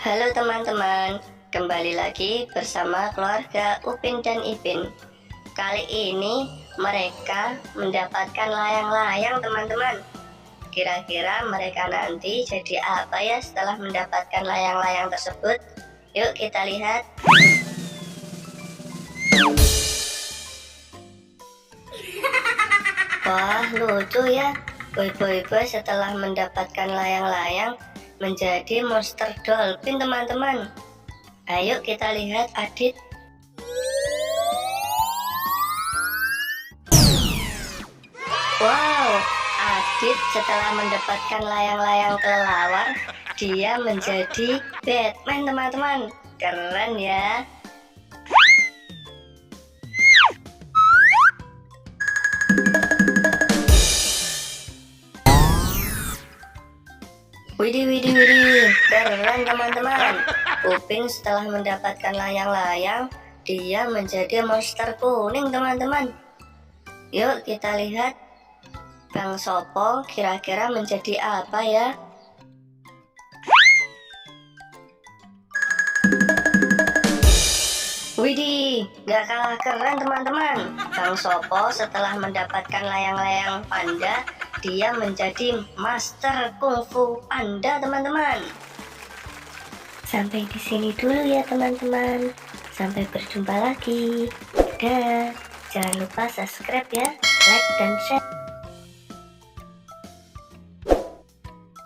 Halo teman-teman, kembali lagi bersama keluarga Upin dan Ipin. Kali ini mereka mendapatkan layang-layang teman-teman. Kira-kira mereka nanti jadi apa ya setelah mendapatkan layang-layang tersebut? Yuk kita lihat. Wah, lucu ya. Boy-boy setelah mendapatkan layang-layang menjadi monster dolphin teman-teman. Ayo kita lihat Adit. Wow, Adit setelah mendapatkan layang-layang kelelawar, dia menjadi Batman teman-teman. Keren ya. Widih, keren teman-teman. Upin setelah mendapatkan layang-layang, dia menjadi monster kuning teman-teman. Yuk kita lihat Bang Sopo kira-kira menjadi apa ya? Widih, gak kalah keren teman-teman. Bang Sopo setelah mendapatkan layang-layang panda, dia menjadi master kungfu panda teman-teman. Sampai di sini dulu ya teman-teman. Sampai berjumpa lagi. Dah, jangan lupa subscribe ya, like dan share.